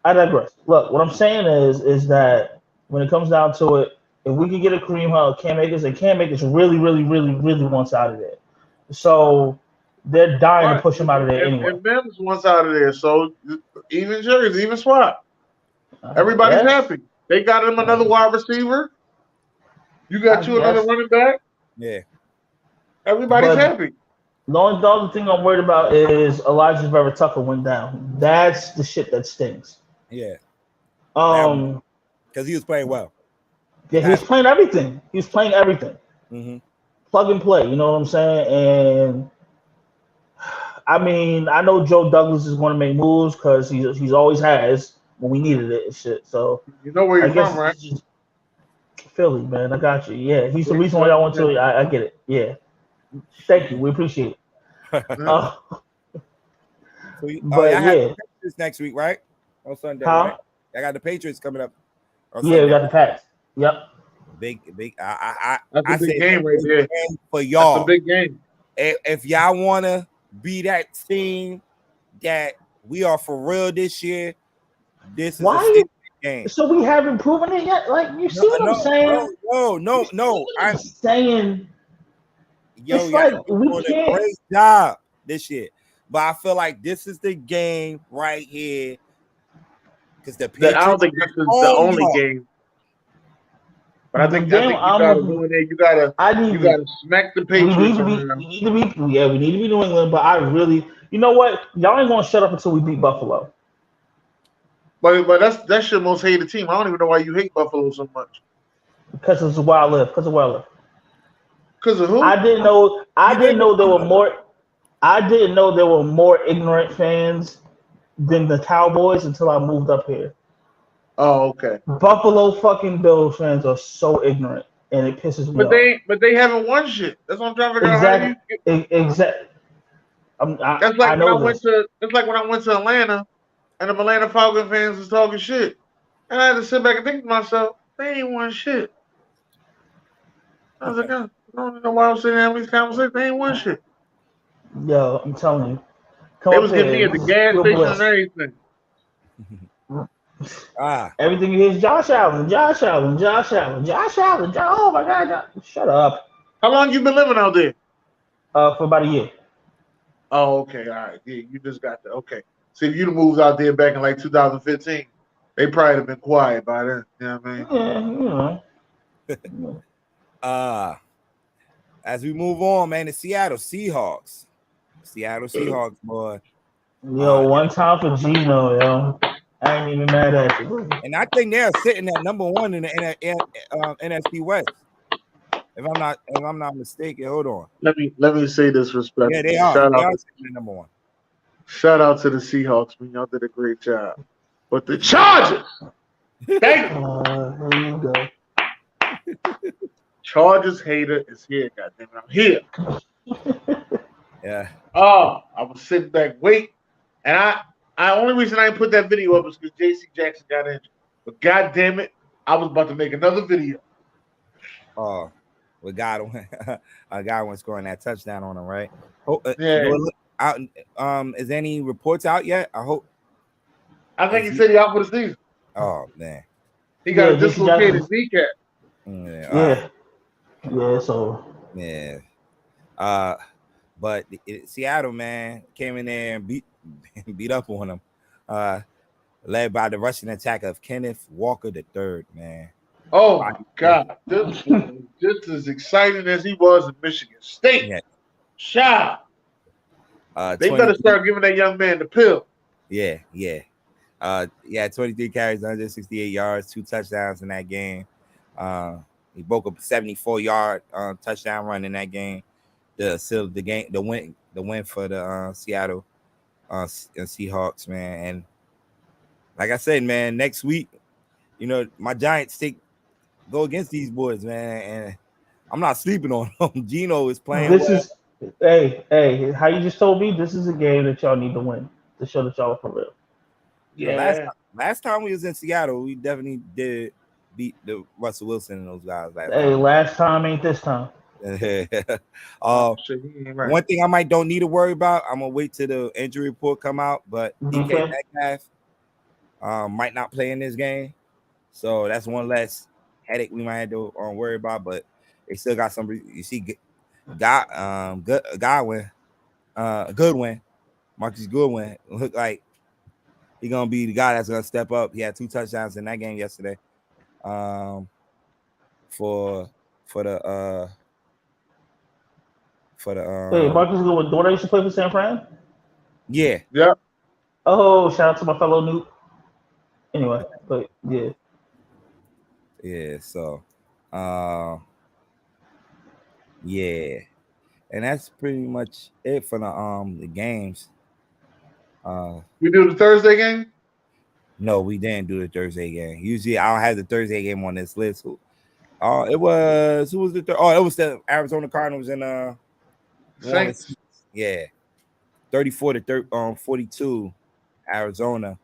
I digress. Look, what I'm saying is that when it comes down to it, if we can get a Kareem Hunt, Cam Akers, and Cam Akers really, really, really, really wants out of there. So they're dying to push him out of there anyway. And Mims wants out of there. So even jerseys, even swap. Everybody's happy. They got him another wide receiver. You got another running back. Yeah. Everybody's happy. The only thing I'm worried about is Elijah Vera Tucker went down. That's the shit that stings. Yeah. Because he was playing well. Yeah, he was playing everything. Mm-hmm. Plug and play. You know what I'm saying? And I mean, I know Joe Douglas is going to make moves because he's always has when we needed it and shit. So you know where you're from, right? Philly, man. I got you. Yeah, he's the reason why I want to. I get it. Yeah. Thank you. We appreciate it. Patriots next week, right? On Sunday, right? I got the Patriots coming up. Yeah, we got the Pats. Yep. Big. That's a big game right there for y'all. That's a big game. If y'all wanna be that team that we are for real this year, this is a game. So we haven't proven it yet. Like you see what I'm saying? No. I'm saying. Yo, like we doing a great job this year, but I feel like this is the game right here because the Patriots. I don't think this is the only game, but I think you gotta go in there. You gotta smack the Patriots. We need to be New England, but I really, you know what? Y'all ain't gonna shut up until we beat Buffalo. But that's your most hated team. I don't even know why you hate Buffalo so much. Because it's where I live. Because of who? I didn't know there were more ignorant fans than the Cowboys until I moved up here. Oh, okay. Buffalo fucking Bills fans are so ignorant, and it pisses me off. But they haven't won shit. That's what I'm trying to figure out. Exactly. That's like when I went to Atlanta, and the Atlanta Falcons fans was talking shit, and I had to sit back and think to myself, They ain't won shit. I was like, I don't know why I'm sitting having these conversations. They ain't won shit. Yo, I'm telling you. They was getting me at the gas station and everything. Everything you hear is Josh Allen. Oh my God, shut up. How long you been living out there? For about a year. Oh, okay, all right. Yeah, you just got that. Okay. See, if you'd have moved out there back in like 2015, they probably have been quiet by then. You know what I mean? Yeah, you know. As we move on, man, the Seattle Seahawks, boy. Yo, one time for Geno, yo. I ain't even mad at you. And I think they're sitting at number one in the NFC West. If I'm not mistaken, hold on. Let me say this respectfully. Yeah, they are. They are sitting at number one. Shout out to the Seahawks, man. Y'all did a great job. But the Chargers, thank you. Here you go. Chargers hater is here. Goddamn it, I'm here. Yeah. Oh, I was sitting back, wait, and I only reason I didn't put that video up is because J.C. Jackson got injured. But goddamn it, I was about to make another video. Oh, we got him. A guy was scoring that touchdown on him, right? Is any reports out yet? I hope. I think he said he out for the season. Oh man, he got a dislocated kneecap. Yeah. So. Yeah. But Seattle, man, came in there and beat up on them. Led by the rushing attack of Kenneth Walker III, man. Oh my God, just as exciting as he was in Michigan State. Yeah. Shout out. They better start giving that young man the pill. Yeah. 23 carries, 168 yards, 2 touchdowns in that game. He broke up a 74-yard touchdown run in that game. The win for the Seattle Seahawks, man. And like I said, man, next week, you know, my Giants go against these boys, man, and I'm not sleeping on them. Geno is playing. Hey, how you just told me, this is a game that y'all need to win to show that y'all are for real. Yeah. Last time we was in Seattle, we definitely did beat the Russell Wilson and those guys. Last time ain't this time. One thing I don't need to worry about, I'm gonna wait till the injury report come out, but DK Metcalf might not play in this game, so that's one less headache we might have to worry about. But they still got some. You see, Goodwin, Marcus Goodwin look like he's gonna be the guy that's gonna step up. He had 2 touchdowns in that game yesterday. For the Wait, Marcus Goodwin, the one that used to play for San Fran? Yeah. Oh, shout out to my fellow Newt. Anyway, but yeah. Yeah, so yeah. And that's pretty much it for the games. We do the Thursday game? No, we didn't do the Thursday game. Usually I don't have the Thursday game on this list. Who was the it was the Arizona Cardinals and Saints. Yeah. 34-42 Arizona.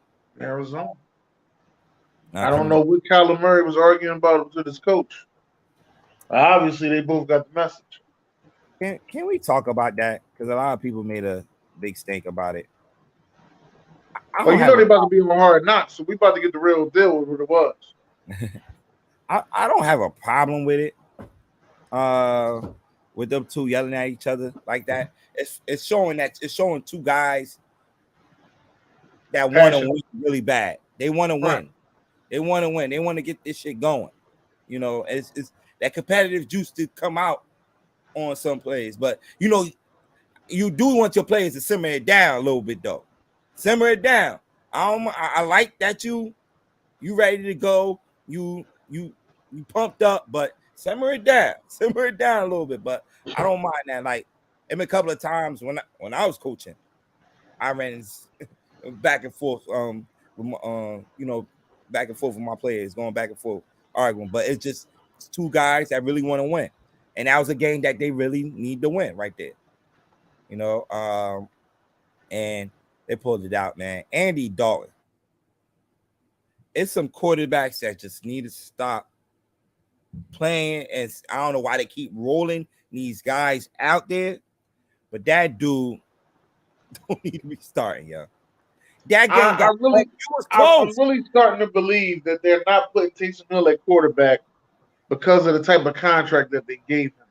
I don't know what Kyler Murray was arguing about with his coach. Obviously, they both got the message. Can we talk about that? Because a lot of people made a big stink about it. You know they're about to be on Hard Knocks, so we about to get the real deal with what it was. I don't have a problem with it. With them two yelling at each other like that. It's showing 2 guys that want to win really bad. They want to win. They want to win. They want to get this shit going. You know, it's that competitive juice to come out on some plays. But you know, you do want your players to simmer it down a little bit though. Simmer it down. I like that you ready to go. You pumped up, but simmer it down. Simmer it down a little bit. But I don't mind that. Like, a couple of times when I was coaching, I ran back and forth. Back and forth with my players, going back and forth, arguing. But it's 2 guys that really want to win, and that was a game that they really need to win right there. You know, and they pulled it out, man. Andy Dalton. It's some quarterbacks that just need to stop playing, and I don't know why they keep rolling these guys out there, but that dude don't need to be starting, yo. That game I'm really starting to believe that they're not putting Taysom Hill at quarterback because of the type of contract that they gave him.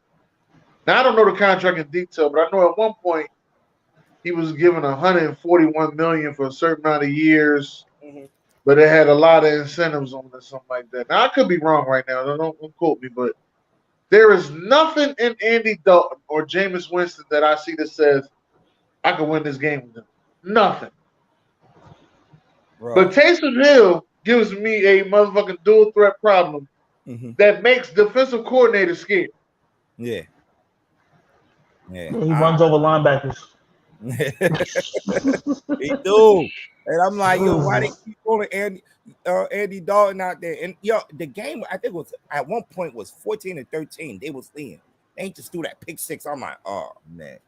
Now I don't know the contract in detail, but I know at one point he was given $141 million for a certain amount of years, but it had a lot of incentives on it, something like that. Now I could be wrong right now. Don't quote me, but there is nothing in Andy Dalton or Jameis Winston that I see that says I can win this game with them. Nothing. Bro. But Taysom Hill gives me a motherfucking dual threat problem that makes defensive coordinators scared. Yeah. He runs over linebackers. He do. And I'm like, yo, why they keep calling Andy Dalton out there? And yo, the game I think was at one point was 14-13. They was leading. They ain't just threw that pick six. I'm like, oh man,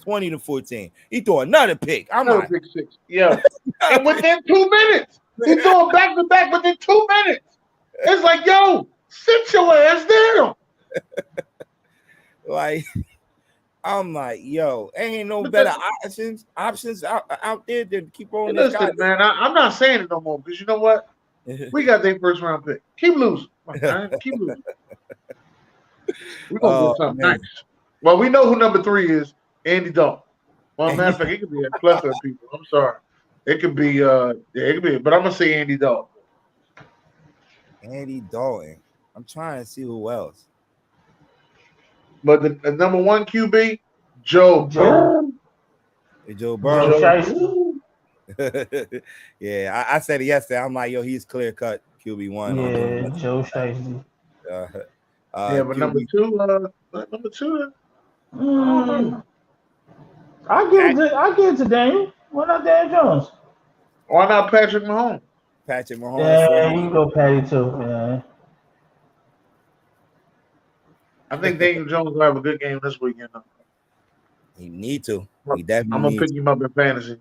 20-14. He threw another pick. I'm like, pick six. Yeah. And within 2 minutes, he threw it back to back within 2 minutes. It's like, yo, sit your ass down. Like, I'm like, yo, ain't no better options out there than keep on this guy. Man, I'm not saying it no more because you know what? We got their first round pick. Keep losing. Keep losing. We're going to do something nice. Well, we know who number 3 is, Andy Dalton. Well, matter of fact, it could be a plethora of people. I'm sorry. It could be, but I'm going to say Andy Dalton. Andy Dalton. I'm trying to see who else. But the number 1 QB, Joe Burrow. Joe Burrow. Yeah, I said it yesterday. I'm like, yo, he's clear cut QB1. Yeah, Joe Shiesty. But number 2, I give it to Daniel. Why not Daniel Jones? Why not Patrick Mahomes? Patrick Mahomes. Yeah, you can go Patty too. Yeah. I think Daniel Jones will have a good game this weekend. He need to. He definitely. I'm gonna pick him up in fantasy.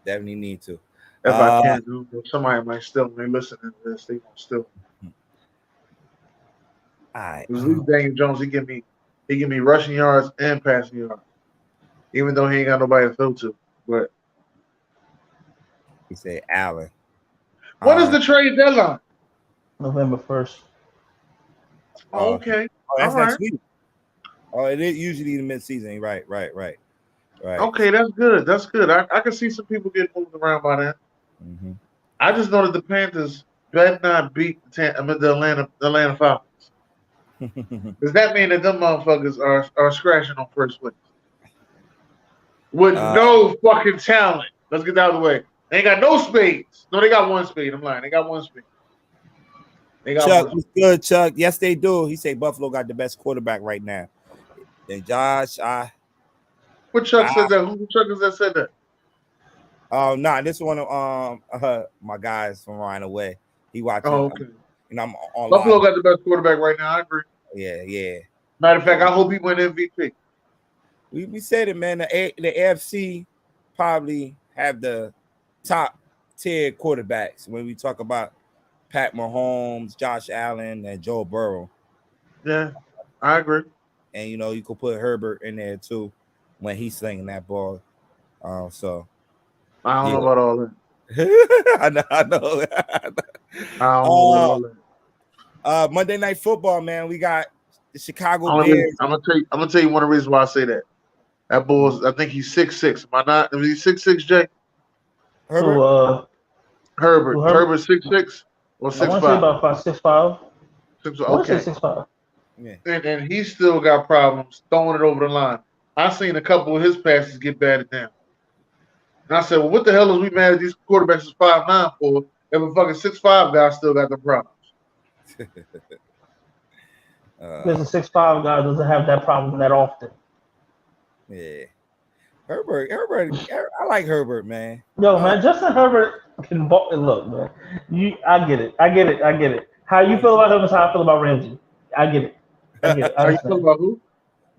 Definitely need to. If I can't do, somebody might steal me. Listening to this, they gonna steal me. All right. Because Daniel Jones, he give me rushing yards and passing yards, even though he ain't got nobody to throw to. But he said Allen. When is the trade deadline? November 1st. Oh, okay. Oh, that's next week. Oh, it is usually the mid-season. Right. Okay, that's good. I can see some people get moved around by that. Mm-hmm. I just know that the Panthers better not beat the Atlanta Falcons. Does that mean that them motherfuckers are scratching on first place? With no fucking talent. Let's get out of the way. They ain't got no spades. No, they got one spade. I'm lying. They got one spade. Chuck, what's good, Chuck? Yes, they do. He said Buffalo got the best quarterback right now. Then Josh, what Chuck said that? Who Chuck is that said that? Oh, nah, this one my guys from Ryan Away. He watching. Oh, okay. I'm online. Buffalo got the best quarterback right now. I agree. Yeah. Matter of fact, I hope he win MVP. We said it, man. The AFC probably have the top tier quarterbacks when we talk about Pat Mahomes, Josh Allen, and Joe Burrow. Yeah, I agree. And you could put Herbert in there too when he's slinging that ball. So I don't know about all that. I know. I don't know all that. Monday Night Football, man. We got the Chicago Bears. I'm gonna tell you one of the reasons why I say that. That bull's. I think he's 6'6". Am I not? Is he 6'6", Jay? Herbert. Herbert 6'6" or 6'5". I want to say about 6'5". 6'5". Okay. 6'5". Yeah. And he still got problems throwing it over the line. I seen a couple of his passes get batted down. And I said, well, what the hell is we mad at these quarterbacks is 5'9" for if a fucking 6'5" guy still got the problems? Because the 6'5" guy doesn't have that problem that often. Yeah. Herbert, I like Herbert, man. Yo, man, Justin Herbert can look, man. I get it. How you feel about him is how I feel about Ramsey. I get it. How you feel about who?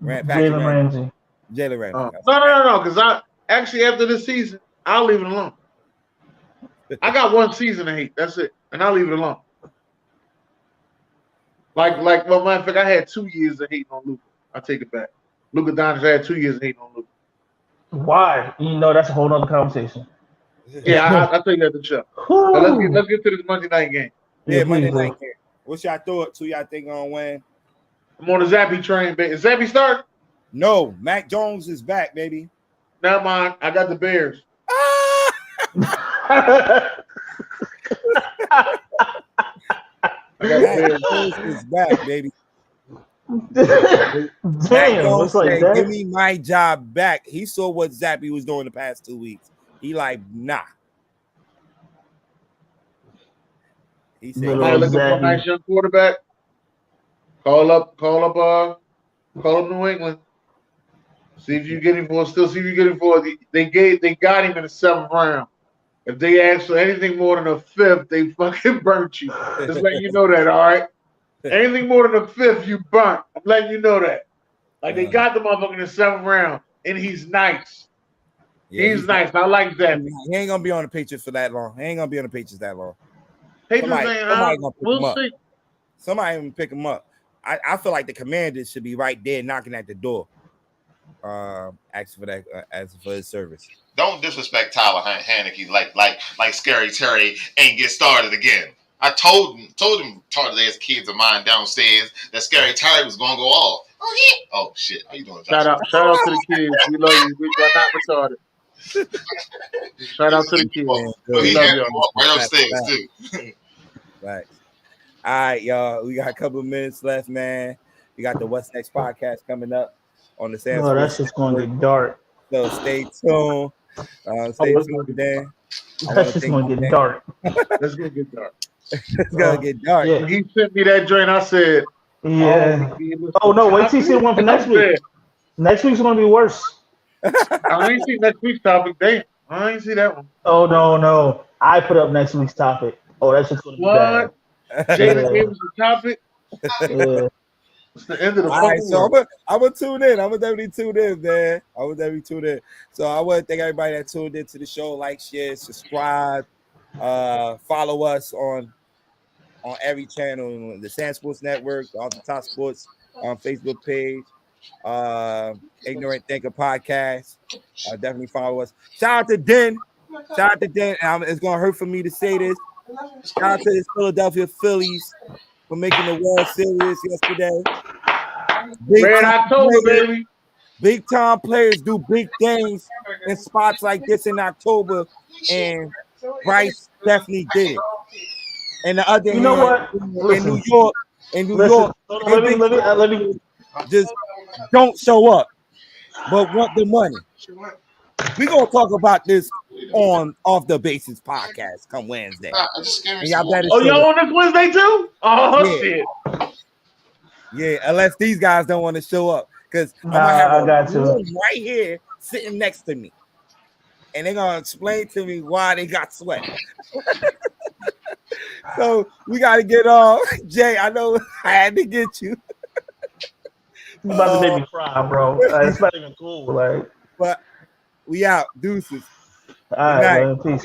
Jalen Ramsey. Jalen Ramsey. No. Because I actually after this season, I'll leave it alone. I got one season to hate. That's it, and I'll leave it alone. Well, matter of fact, I had 2 years of hating on Luka. I take it back. Luka Doncic had 2 years of hating on Luka. Why? That's a whole other conversation. Yeah, I'll tell you at the show. Let's get to this Monday night game. Yeah, Monday night game. What's y'all thoughts? Who y'all think gonna win? I'm on the Zappy train, baby. Is Zappy starting? No, Mac Jones is back, baby. Never mind. I got the Bears. Mac Jones is back, baby. Damn, it's like that. Give me my job back. He saw what Zappy was doing the past 2 weeks. He like, nah. He said, looking for a nice young quarterback. Call up New England. See if you get him for. They got him in the 7th round. If they ask for anything more than a 5th, they fucking burnt you. Just letting you know that, all right? Anything more than a 5th, you burnt. I'm letting you know that. Like they got the motherfucker in the 7th round, and he's nice. Yeah, he's nice. I like that. He ain't gonna be on the Patriots for that long. He ain't gonna be on the Patriots that long. Somebody gonna pick him up. Somebody gonna pick him up. I feel like the Commanders should be right there knocking at the door. Asking for that, asking for his service. Don't disrespect Tyler Haneke like Scary Terry ain't get started again. I told him retarded ass kids of mine downstairs that Scary Terry was gonna go off. Oh shit! How you doing, Josh? Shout out to the kids. We love you. We are not retarded. Shout out to the kids. We love y'all. Right upstairs too. Right. All right, y'all. We got a couple of minutes left, man. We got the What's Next podcast coming up on the SamzSportz. Oh, that's just going to get dark. So stay tuned. Stay tuned, Dan. That's just going to get dark. That's going to get dark. It's going to get dark. Yeah. He sent me that joint. I said, yeah. Oh, no. Wait till you see the one for next week. Next week's going to be worse. I ain't see next week's topic. Damn. I ain't see that one. Oh, no. I put up next week's topic. Oh, that's just going to be bad. Jalen gave us the topic. Yeah. It's the end of the All right, so I'm gonna tune in. I'm gonna definitely tune in, man. So I want to thank everybody that tuned into the show. Like, share, subscribe, follow us on every channel, the SamzSportz Network, the Off the Top Sports Facebook page, Ignorant Thinker Podcast. Definitely follow us. Shout out to Den. It's gonna hurt for me to say this. Shout out to the Philadelphia Phillies for making the World Series yesterday. Red October, baby. Big time players do big things in spots like this in October, and Bryce definitely did it. And the other you know what? In New York, let me just don't show up, but want the money. We're gonna talk about this on Off the Bases podcast come Wednesday. Y'all on this Wednesday too? Oh yeah. Shit. Yeah, unless these guys don't want to show up, because I'm gonna have a room right here sitting next to me, and they're gonna explain to me why they got sweat. So we gotta get off. Jay, I know I had to get you. You about to make me cry, bro. It's not even cool, like. But we out. Deuces. All right, man, peace.